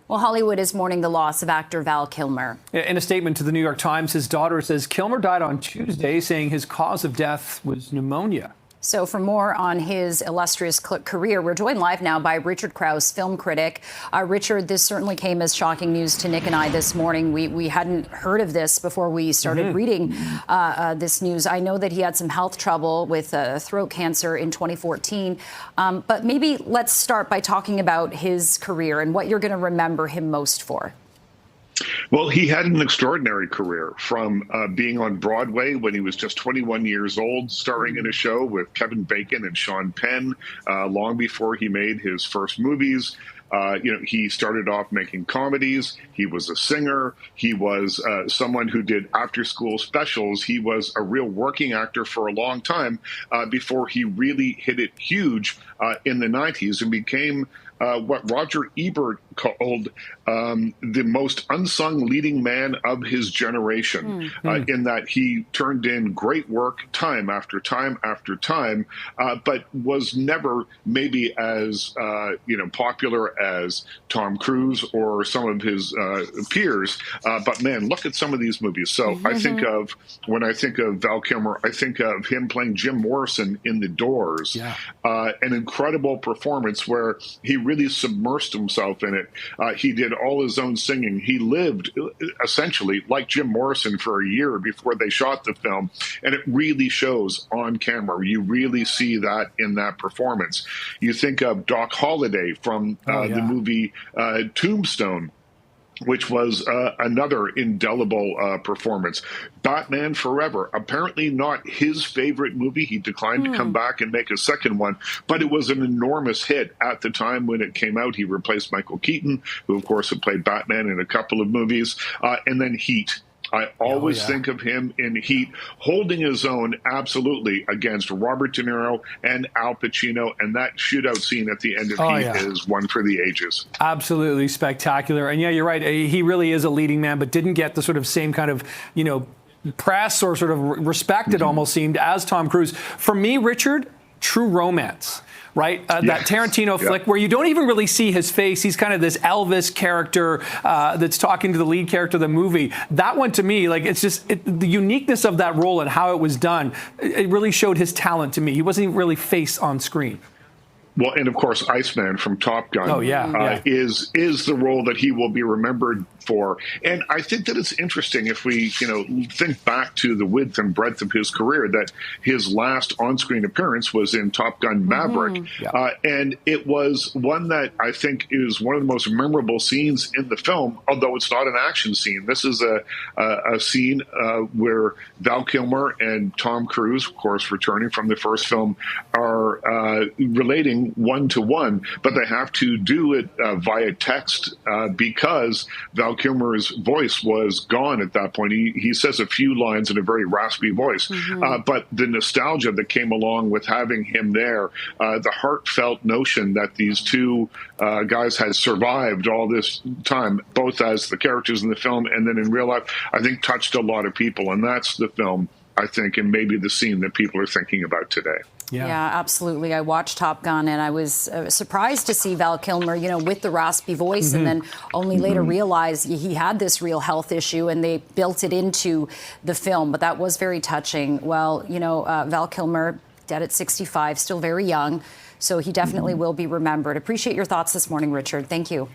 Well, Hollywood is mourning the loss of actor Val Kilmer. In a statement to the New York Times, his daughter says Kilmer died on Tuesday, saying his cause of death was pneumonia. So for more on his illustrious career, we're joined live now by Richard Crouse, film critic. Richard, this certainly came as shocking news to Nick and I this morning. We hadn't heard of this before we started reading this news. I know that he had some health trouble with throat cancer in 2014. But maybe let's start by talking about his career and what you're going to remember him most for. Well, he had an extraordinary career from being on Broadway when he was just 21 years old, starring in a show with Kevin Bacon and Sean Penn, long before he made his first movies. He started off making comedies. He was a singer. He was someone who did after-school specials. He was a real working actor for a long time before he really hit it huge in the 90s and became what Roger Ebert called the most unsung leading man of his generation, in that he turned in great work time after time after time, but was never maybe as popular as Tom Cruise or some of his peers. But man, look at some of these movies. So when I think of Val Kilmer, I think of him playing Jim Morrison in The Doors, an incredible performance where he really submersed himself in it. He did all his own singing. He lived essentially like Jim Morrison for a year before they shot the film, and it really shows on camera. You really see that in that performance. You think of Doc Holliday from the movie Tombstone, which was another indelible performance. Batman Forever, apparently not his favorite movie. He declined to come back and make a second one, but it was an enormous hit at the time when it came out. He replaced Michael Keaton, who, of course, had played Batman in a couple of movies, and then Heat. I always think of him in Heat holding his own absolutely against Robert De Niro and Al Pacino, and that shootout scene at the end of Heat is one for the ages. Absolutely spectacular. And yeah, you're right. He really is a leading man, but didn't get the sort of same kind of, press or sort of respect, it almost seemed, as Tom Cruise. For me, Richard, True Romance. Right? That Tarantino flick where you don't even really see his face. He's kind of this Elvis character that's talking to the lead character of the movie. That one, to me, it's just the uniqueness of that role and how it was done. It really showed his talent to me. He wasn't even really face on screen. Well, and of course, Iceman from Top Gun is the role that he will be remembered for. And I think that it's interesting if we, think back to the width and breadth of his career, that his last on-screen appearance was in Top Gun Maverick. And it was one that I think is one of the most memorable scenes in the film, although it's not an action scene. This is a scene where Val Kilmer and Tom Cruise, of course, returning from the first film, are relating one-to-one, but they have to do it via text because Val Kilmer's voice was gone at that point. He says a few lines in a very raspy voice, but the nostalgia that came along with having him there, the heartfelt notion that these two guys had survived all this time, both as the characters in the film and then in real life, I think touched a lot of people. And that's the film, I think, and maybe the scene that people are thinking about today. Yeah, absolutely. I watched Top Gun and I was surprised to see Val Kilmer, with the raspy voice, and then only later realize he had this real health issue and they built it into the film. But that was very touching. Well, Val Kilmer, dead at 65, still very young. So he definitely will be remembered. Appreciate your thoughts this morning, Richard. Thank you.